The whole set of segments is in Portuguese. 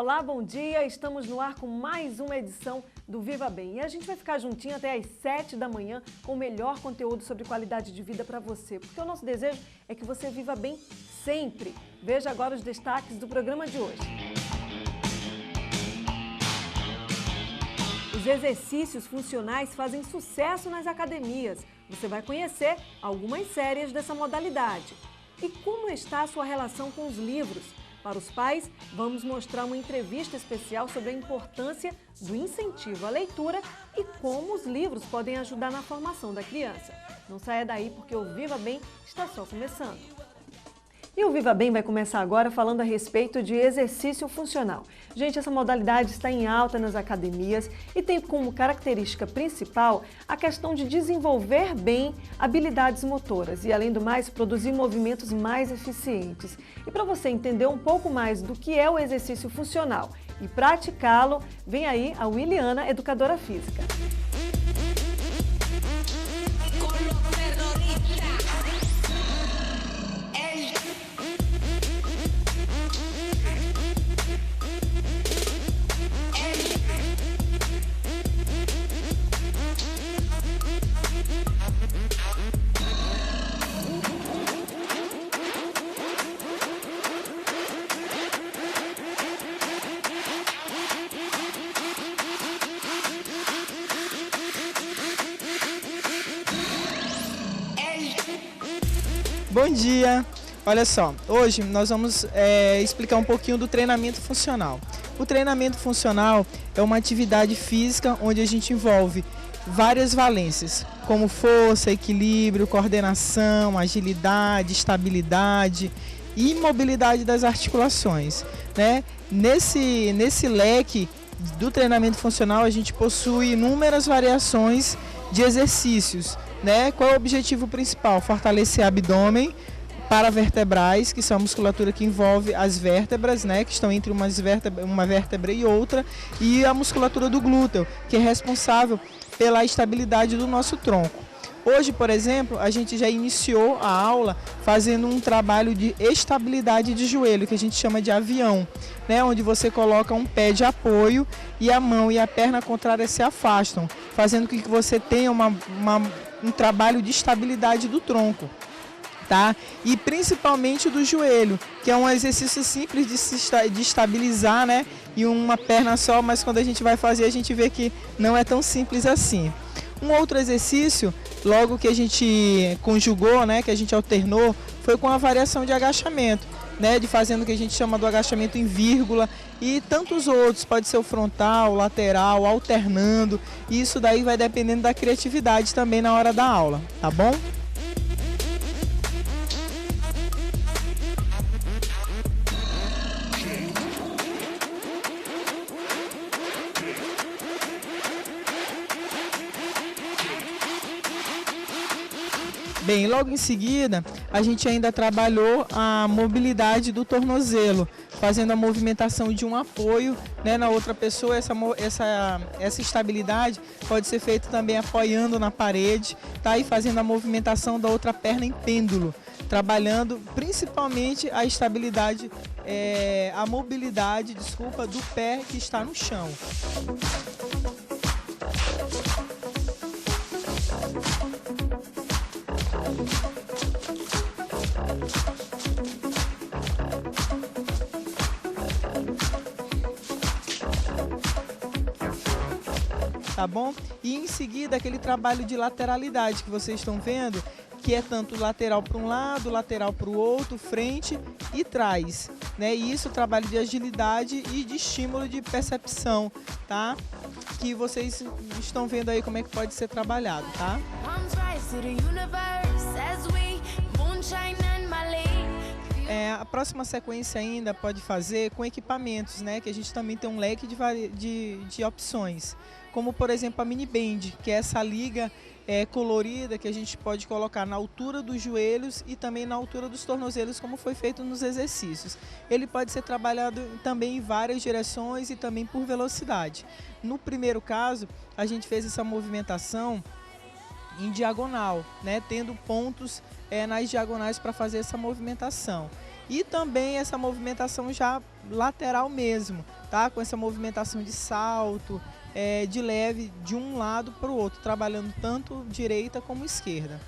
Olá, bom dia! Estamos no ar com mais uma edição do Viva Bem. E a gente vai ficar juntinho até às 7 da manhã com o melhor conteúdo sobre qualidade de vida para você. Porque o nosso desejo é que você viva bem sempre. Veja agora os destaques do programa de hoje. Os exercícios funcionais fazem sucesso nas academias. Você vai conhecer algumas séries dessa modalidade. E como está a sua relação com os livros? Para os pais, vamos mostrar uma entrevista especial sobre a importância do incentivo à leitura e como os livros podem ajudar na formação da criança. Não saia daí porque o Viva Bem está só começando. E o Viva Bem vai começar agora falando a respeito de exercício funcional. Gente, essa modalidade está em alta nas academias e tem como característica principal a questão de desenvolver bem habilidades motoras e, além do mais, produzir movimentos mais eficientes. E para você entender um pouco mais do que é o exercício funcional e praticá-lo, vem aí a Williana, educadora física. Bom dia! Olha só, hoje nós vamos explicar um pouquinho do treinamento funcional. O treinamento funcional é uma atividade física onde a gente envolve várias valências, como força, equilíbrio, coordenação, agilidade, estabilidade e mobilidade das articulações, né? Nesse leque do treinamento funcional a gente possui inúmeras variações de exercícios, né? Qual é o objetivo principal? Fortalecer abdômen, paravertebrais, que são a musculatura que envolve as vértebras, né? Que estão entre uma vértebra e outra, e a musculatura do glúteo, que é responsável pela estabilidade do nosso tronco. Hoje, por exemplo, a gente já iniciou a aula fazendo um trabalho de estabilidade de joelho, que a gente chama de avião, né? Onde você coloca um pé de apoio e a mão e a perna contrária se afastam, fazendo com que você tenha um trabalho de estabilidade do tronco, tá? E principalmente do joelho, que é um exercício simples de estabilizar, né? E uma perna só, mas quando a gente vai fazer a gente vê que não é tão simples assim. Um outro exercício, logo que a gente conjugou, né, que a gente alternou, foi com a variação de agachamento, né, de fazendo o que a gente chama do agachamento em vírgula e tantos outros, pode ser o frontal, lateral, alternando, e isso daí vai dependendo da criatividade também na hora da aula, tá bom? Bem, logo em seguida, a gente ainda trabalhou a mobilidade do tornozelo, fazendo a movimentação de um apoio, né, na outra pessoa. Essa estabilidade pode ser feita também apoiando na parede, tá? E fazendo a movimentação da outra perna em pêndulo, trabalhando principalmente a estabilidade, a mobilidade, do pé que está no chão. Tá bom? E em seguida aquele trabalho de lateralidade que vocês estão vendo, que é tanto lateral para um lado, lateral para o outro, frente e trás, né? E isso, trabalho de agilidade e de estímulo de percepção, tá? Que vocês estão vendo aí como é que pode ser trabalhado, tá? A próxima sequência ainda pode fazer com equipamentos, né? Que a gente também tem um leque de opções, como por exemplo a mini band, que é essa liga colorida que a gente pode colocar na altura dos joelhos e também na altura dos tornozelos, como foi feito nos exercícios. Ele pode ser trabalhado também em várias direções e também por velocidade. No primeiro caso, a gente fez essa movimentação em diagonal, né, tendo pontos nas diagonais para fazer essa movimentação. E também essa movimentação já lateral mesmo, tá? Com essa movimentação de salto, de leve, de um lado para o outro, trabalhando tanto direita como esquerda.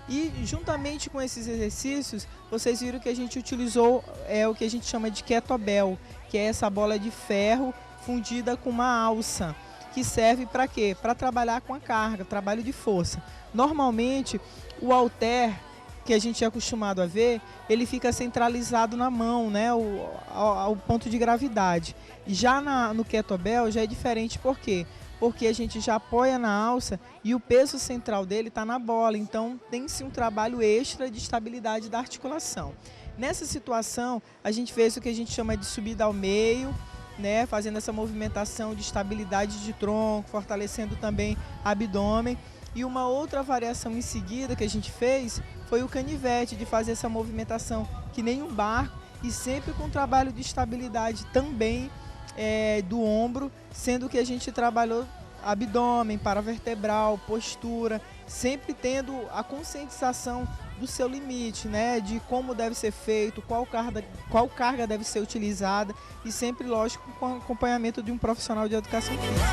E juntamente com esses exercícios, vocês viram que a gente utilizou o que a gente chama de kettlebell, que é essa bola de ferro fundida com uma alça, que serve para quê? Para trabalhar com a carga, trabalho de força. Normalmente, o halter, que a gente é acostumado a ver, ele fica centralizado na mão, né, ao ponto de gravidade. Já no kettlebell já é diferente, por quê? Porque a gente já apoia na alça e o peso central dele está na bola, então tem-se um trabalho extra de estabilidade da articulação. Nessa situação, a gente fez o que a gente chama de subida ao meio, né, fazendo essa movimentação de estabilidade de tronco, fortalecendo também abdômen. E uma outra variação em seguida que a gente fez foi o canivete, de fazer essa movimentação que nem um barco e sempre com trabalho de estabilidade também do ombro, sendo que a gente trabalhou abdômen, paravertebral, postura, sempre tendo a conscientização do seu limite, né, de como deve ser feito, qual carga deve ser utilizada e sempre, lógico, com acompanhamento de um profissional de educação física.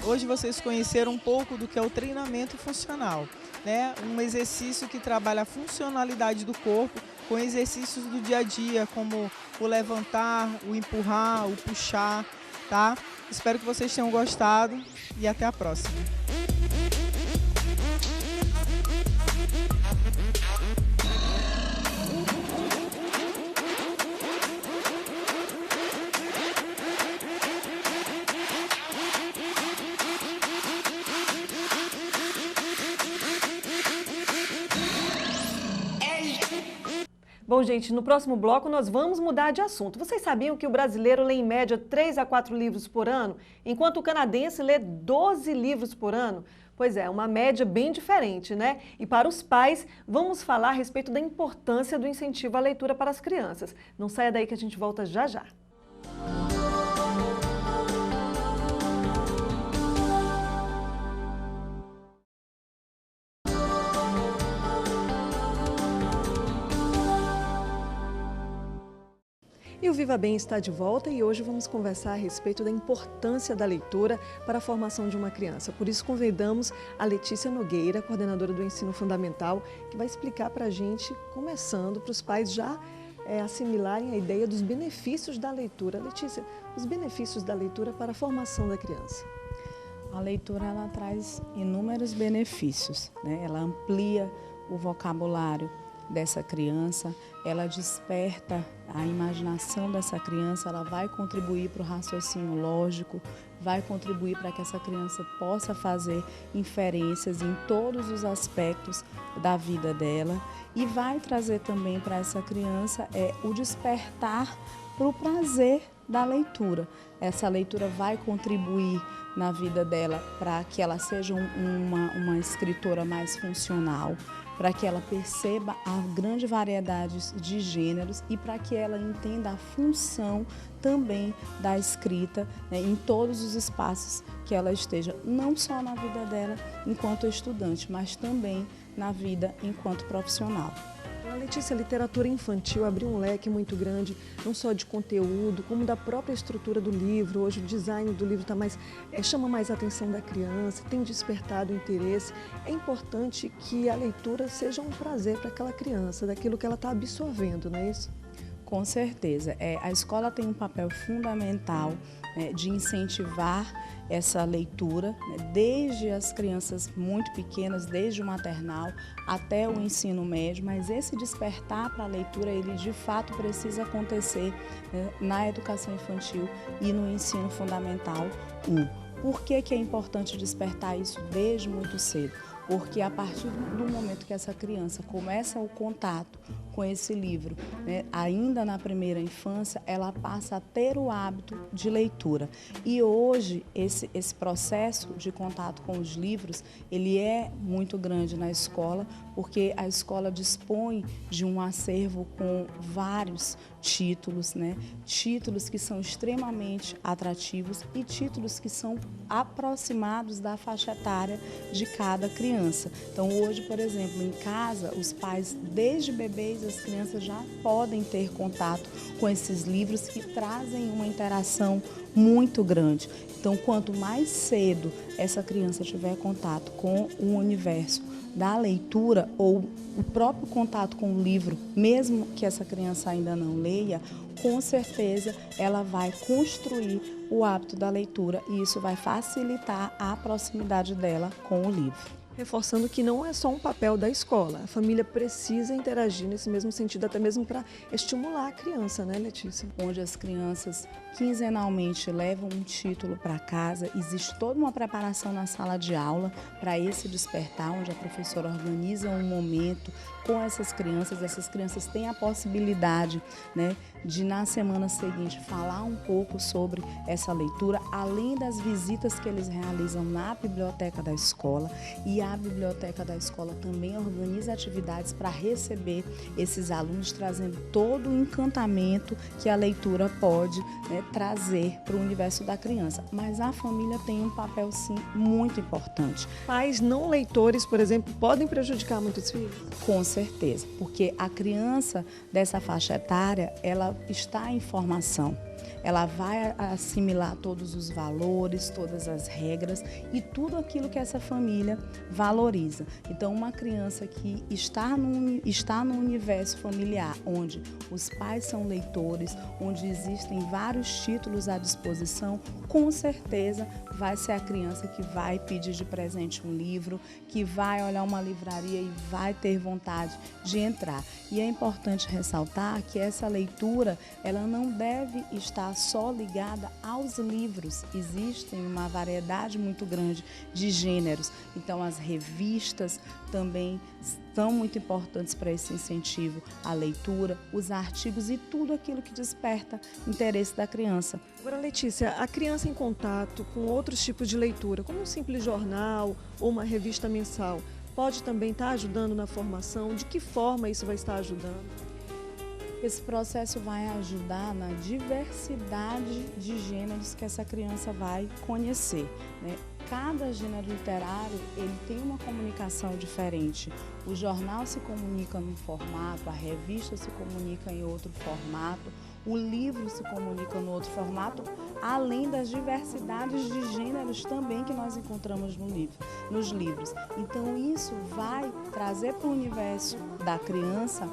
Hoje vocês conheceram um pouco do que é o treinamento funcional, né? Um exercício que trabalha a funcionalidade do corpo com exercícios do dia a dia, como o levantar, o empurrar, o puxar, tá? Espero que vocês tenham gostado e até a próxima. Bom, gente, no próximo bloco nós vamos mudar de assunto. Vocês sabiam que o brasileiro lê em média 3 a 4 livros por ano, enquanto o canadense lê 12 livros por ano? Pois é, uma média bem diferente, né? E para os pais, vamos falar a respeito da importância do incentivo à leitura para as crianças. Não saia daí que a gente volta já já. E o Viva Bem está de volta e hoje vamos conversar a respeito da importância da leitura para a formação de uma criança. Por isso convidamos a Letícia Nogueira, coordenadora do Ensino Fundamental, que vai explicar para a gente, começando, para os pais já assimilarem a ideia dos benefícios da leitura. Letícia, os benefícios da leitura para a formação da criança. A leitura ela traz inúmeros benefícios, né? Ela amplia o vocabulário dessa criança, ela desperta a imaginação dessa criança, ela vai contribuir para o raciocínio lógico, vai contribuir para que essa criança possa fazer inferências em todos os aspectos da vida dela e vai trazer também para essa criança o despertar para o prazer da leitura. Essa leitura vai contribuir na vida dela para que ela seja uma escritora mais funcional, para que ela perceba a grande variedade de gêneros e para que ela entenda a função também da escrita, né, em todos os espaços que ela esteja, não só na vida dela enquanto estudante, mas também na vida enquanto profissional. Letícia, a literatura infantil abriu um leque muito grande, não só de conteúdo, como da própria estrutura do livro. Hoje o design do livro chama mais a atenção da criança, tem despertado o interesse. É importante que a leitura seja um prazer para aquela criança, daquilo que ela está absorvendo, não é isso? Com certeza. A escola tem um papel fundamental, né, de incentivar essa leitura, né, desde as crianças muito pequenas, desde o maternal até o ensino médio, mas esse despertar para a leitura, ele de fato precisa acontecer, né, na educação infantil e no ensino fundamental 1. Por que é importante despertar isso desde muito cedo? Porque a partir do momento que essa criança começa o contato com esse livro, né, ainda na primeira infância, ela passa a ter o hábito de leitura. E hoje, esse processo de contato com os livros, ele é muito grande na escola, porque a escola dispõe de um acervo com vários títulos, né? Títulos que são extremamente atrativos e títulos que são aproximados da faixa etária de cada criança. criança. Então hoje, por exemplo, em casa, os pais, desde bebês, as crianças já podem ter contato com esses livros que trazem uma interação muito grande. Então, quanto mais cedo essa criança tiver contato com o universo da leitura ou o próprio contato com o livro, mesmo que essa criança ainda não leia, com certeza ela vai construir o hábito da leitura e isso vai facilitar a proximidade dela com o livro. Reforçando que não é só um papel da escola, a família precisa interagir nesse mesmo sentido, até mesmo para estimular a criança, né, Letícia? Onde as crianças quinzenalmente levam um título para casa, existe toda uma preparação na sala de aula para esse despertar, onde a professora organiza um momento com essas crianças têm a possibilidade, né, de na semana seguinte falar um pouco sobre essa leitura, além das visitas que eles realizam na biblioteca da escola, e a biblioteca da escola também organiza atividades para receber esses alunos, trazendo todo o encantamento que a leitura pode, né, trazer para o universo da criança. Mas a família tem um papel, sim, muito importante. Pais não leitores, por exemplo, podem prejudicar muitos filhos? Com certeza, porque a criança dessa faixa etária, ela está em formação. Ela vai assimilar todos os valores, todas as regras e tudo aquilo que essa família valoriza. Então, uma criança que está no universo familiar, onde os pais são leitores, onde existem vários títulos à disposição, com certeza vai ser a criança que vai pedir de presente um livro, que vai olhar uma livraria e vai ter vontade de entrar. E é importante ressaltar que essa leitura, ela não deve estar só ligada aos livros. Existem uma variedade muito grande de gêneros. Então, as revistas também são muito importantes para esse incentivo à leitura, os artigos e tudo aquilo que desperta interesse da criança. Agora, Letícia, a criança em contato com outros tipos de leitura, como um simples jornal ou uma revista mensal, pode também estar ajudando na formação? De que forma isso vai estar ajudando? Esse processo vai ajudar na diversidade de gêneros que essa criança vai conhecer, né? Cada gênero literário, ele tem uma comunicação diferente. O jornal se comunica num formato, a revista se comunica em outro formato, o livro se comunica no outro formato, além das diversidades de gêneros também que nós encontramos nos livros. Então, isso vai trazer para o universo da criança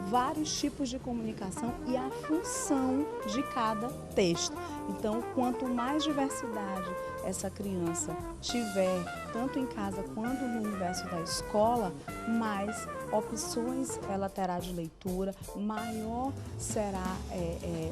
vários tipos de comunicação e a função de cada texto. Então, quanto mais diversidade essa criança tiver, tanto em casa quanto no universo da escola, mais opções ela terá de leitura, maior será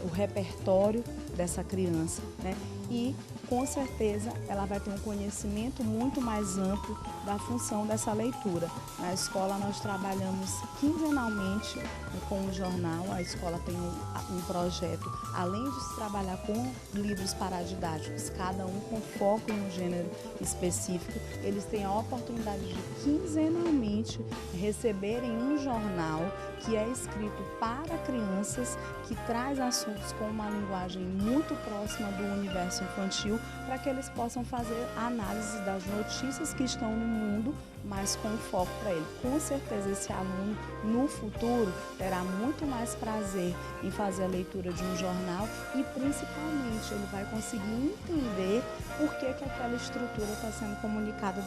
o repertório dessa criança, né? E, com certeza, ela vai ter um conhecimento muito mais amplo da função dessa leitura. Na escola, nós trabalhamos quinzenalmente com o jornal. A escola tem um projeto, além de se trabalhar com livros paradidáticos, cada um com foco em um gênero específico, eles têm a oportunidade de quinzenalmente receberem um jornal que é escrito para crianças, que traz assuntos com uma linguagem muito próxima do universo infantil, para que eles possam fazer análise das notícias que estão no mundo, mas com foco para ele. Com certeza esse aluno, no futuro, terá muito mais prazer em fazer a leitura de um jornal e, principalmente, ele vai conseguir entender por que aquela estrutura está sendo comunicada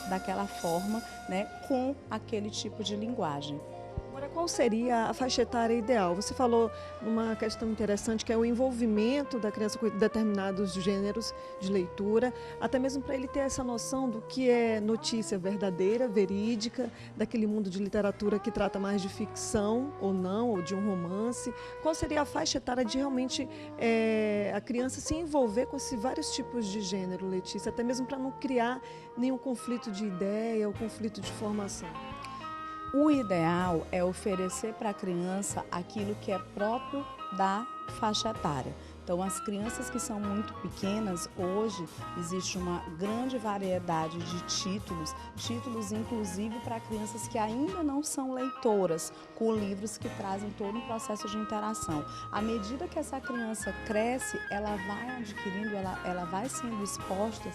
daquela forma, né, com aquele tipo de linguagem. Agora, qual seria a faixa etária ideal? Você falou numa questão interessante, que é o envolvimento da criança com determinados gêneros de leitura, até mesmo para ele ter essa noção do que é notícia verdadeira, verídica, daquele mundo de literatura que trata mais de ficção ou não, ou de um romance. Qual seria a faixa etária de realmente a criança se envolver com esses vários tipos de gênero, Letícia, até mesmo para não criar nenhum conflito de ideia ou conflito de formação? O ideal é oferecer para a criança aquilo que é próprio da faixa etária. Então, as crianças que são muito pequenas, hoje existe uma grande variedade de títulos inclusive para crianças que ainda não são leitoras, com livros que trazem todo um processo de interação. À medida que essa criança cresce, ela vai adquirindo, ela vai sendo exposta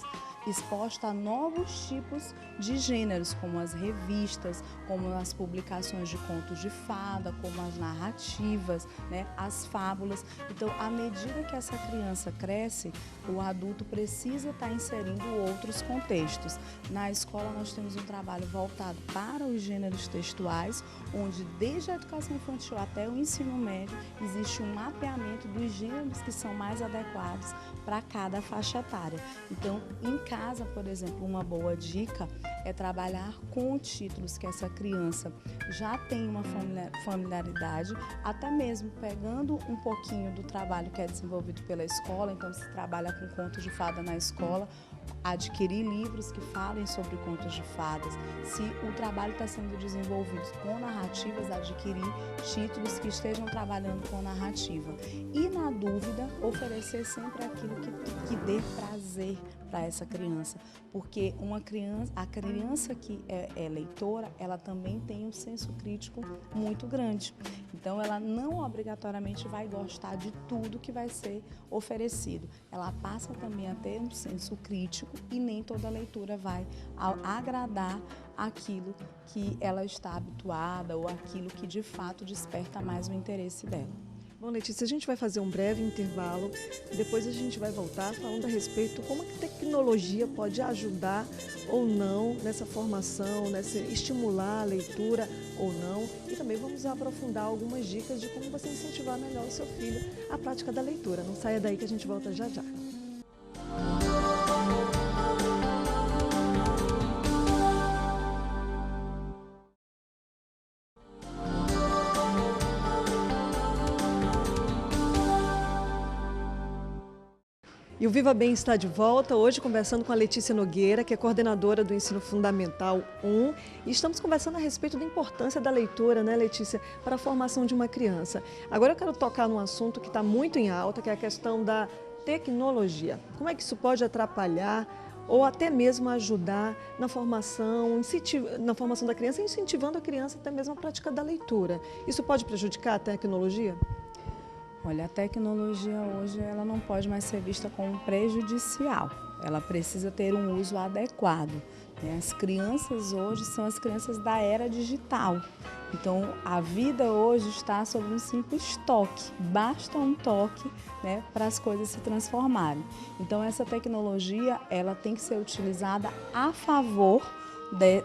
exposta a novos tipos de gêneros, como as revistas, como as publicações de contos de fada, como as narrativas, né, as fábulas. Então, à medida que essa criança cresce, o adulto precisa estar inserindo outros contextos. Na escola, nós temos um trabalho voltado para os gêneros textuais, onde desde a educação infantil até o ensino médio, existe um mapeamento dos gêneros que são mais adequados para cada faixa etária. Então, em casa, por exemplo, uma boa dica é trabalhar com títulos que essa criança já tem uma familiaridade, até mesmo pegando um pouquinho do trabalho que é desenvolvido pela escola. Então, se trabalha com contos de fada na escola, adquirir livros que falem sobre contos de fadas. Se o trabalho está sendo desenvolvido com narrativas, adquirir títulos que estejam trabalhando com narrativa. E, na dúvida, oferecer sempre aquilo que dê prazer para essa criança, porque a criança que é leitora, ela também tem um senso crítico muito grande. Então, ela não obrigatoriamente vai gostar de tudo que vai ser oferecido. Ela passa também a ter um senso crítico e nem toda leitura vai agradar aquilo que ela está habituada ou aquilo que de fato desperta mais o interesse dela. Bom, Letícia, a gente vai fazer um breve intervalo, depois a gente vai voltar falando a respeito como a tecnologia pode ajudar ou não nessa formação, nessa estimular a leitura ou não, e também vamos aprofundar algumas dicas de como você incentivar melhor o seu filho à prática da leitura. Não saia daí que a gente volta já já. E o Viva Bem está de volta, hoje conversando com a Letícia Nogueira, que é coordenadora do Ensino Fundamental 1. E estamos conversando a respeito da importância da leitura, né, Letícia, para a formação de uma criança. Agora eu quero tocar num assunto que está muito em alta, que é a questão da tecnologia. Como é que isso pode atrapalhar ou até mesmo ajudar na formação da criança, incentivando a criança até mesmo a prática da leitura? Isso pode prejudicar a tecnologia? Olha, a tecnologia hoje ela não pode mais ser vista como prejudicial. Ela precisa ter um uso adequado. As crianças hoje são as crianças da era digital. Então, a vida hoje está sobre um simples toque. Basta um toque, né, para as coisas se transformarem. Então, essa tecnologia ela tem que ser utilizada a favor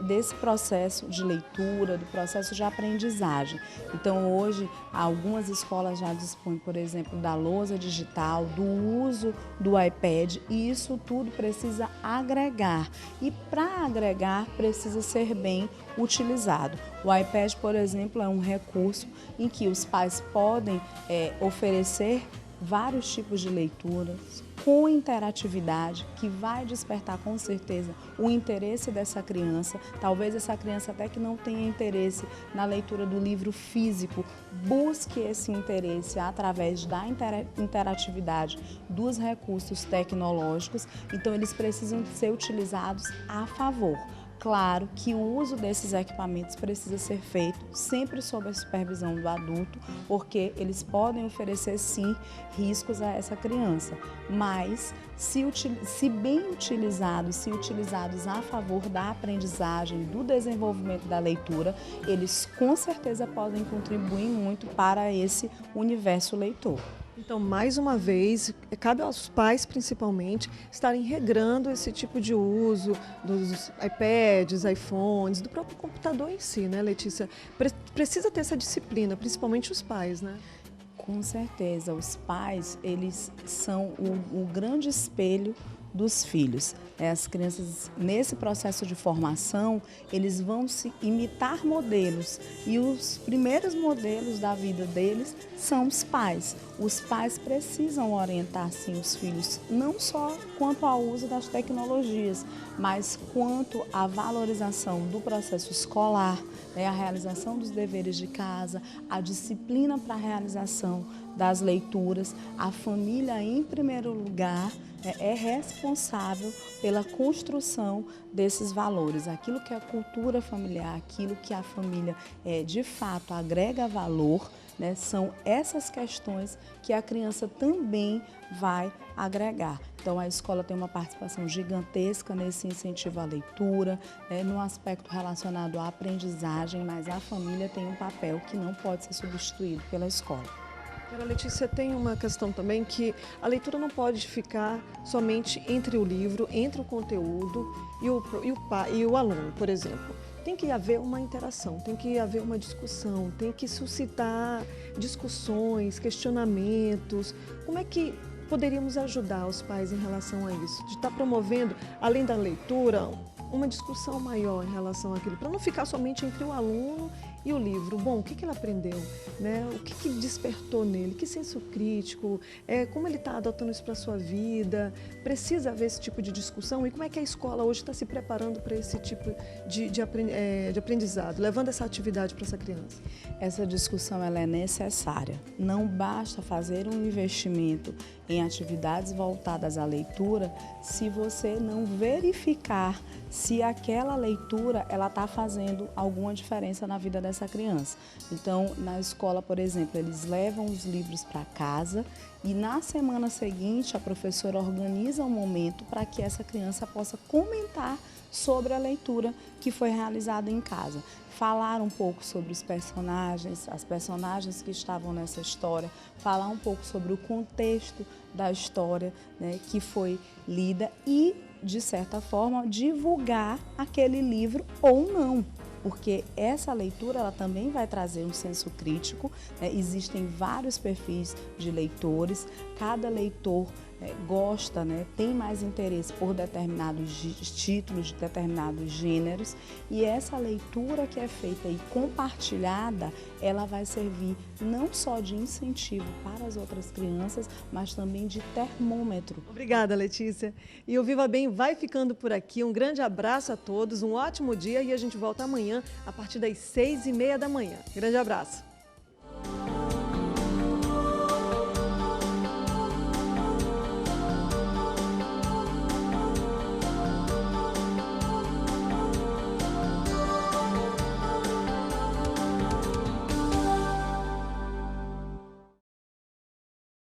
desse processo de leitura, do processo de aprendizagem. Então, hoje, algumas escolas já dispõem, por exemplo, da lousa digital, do uso do iPad, e isso tudo precisa agregar. E para agregar, precisa ser bem utilizado. O iPad, por exemplo, é um recurso em que os pais podem oferecer vários tipos de leituras, com interatividade, que vai despertar com certeza o interesse dessa criança. Talvez essa criança até que não tenha interesse na leitura do livro físico, busque esse interesse através da interatividade dos recursos tecnológicos. Então, eles precisam ser utilizados a favor. Claro que o uso desses equipamentos precisa ser feito sempre sob a supervisão do adulto, porque eles podem oferecer, sim, riscos a essa criança. Mas, se bem utilizados, se utilizados a favor da aprendizagem, do desenvolvimento da leitura, eles com certeza podem contribuir muito para esse universo leitor. Então, mais uma vez, cabe aos pais, principalmente, estarem regrando esse tipo de uso dos iPads, iPhones, do próprio computador em si, né, Letícia? Precisa ter essa disciplina, principalmente os pais, né? Com certeza, os pais, eles são o grande espelho dos filhos. As crianças, nesse processo de formação, eles vão se imitar modelos, e os primeiros modelos da vida deles são os pais. Os pais precisam orientar, sim, os filhos, não só quanto ao uso das tecnologias, mas quanto à valorização do processo escolar, a realização dos deveres de casa, a disciplina para a realização das leituras. A família, em primeiro lugar, é responsável pela construção desses valores. Aquilo que é a cultura familiar, aquilo que a família de fato agrega valor, né? São essas questões que a criança também vai agregar. Então, a escola tem uma participação gigantesca nesse incentivo à leitura, no aspecto relacionado à aprendizagem, mas a família tem um papel que não pode ser substituído pela escola. Agora, Letícia, tem uma questão também que a leitura não pode ficar somente entre o livro, entre o conteúdo e o aluno, por exemplo. Tem que haver uma interação, tem que haver uma discussão, tem que suscitar discussões, questionamentos. Como é que poderíamos ajudar os pais em relação a isso? De estar promovendo, além da leitura, uma discussão maior em relação àquilo, para não ficar somente entre o aluno e o livro. Bom, o que ele aprendeu, né? O que despertou nele, que senso crítico, como ele está adotando isso para a sua vida, precisa haver esse tipo de discussão e como é que a escola hoje está se preparando para esse tipo de aprendizado, levando essa atividade para essa criança? Essa discussão ela é necessária. Não basta fazer um investimento em atividades voltadas à leitura se você não verificar se aquela leitura ela está fazendo alguma diferença na vida dessa criança. Então, na escola, por exemplo, eles levam os livros para casa e na semana seguinte a professora organiza um momento para que essa criança possa comentar sobre a leitura que foi realizada em casa. Falar um pouco sobre os personagens, as personagens que estavam nessa história, falar um pouco sobre o contexto da história, né, que foi lida e, de certa forma, divulgar aquele livro ou não. Porque essa leitura ela também vai trazer um senso crítico, né? Existem vários perfis de leitores, cada leitor gosta, né? Tem mais interesse por determinados títulos, de determinados gêneros, e essa leitura que é feita e compartilhada, ela vai servir não só de incentivo para as outras crianças, mas também de termômetro. Obrigada, Letícia. E o Viva Bem vai ficando por aqui. Um grande abraço a todos, um ótimo dia e a gente volta amanhã a partir das 6h30 da manhã. Grande abraço.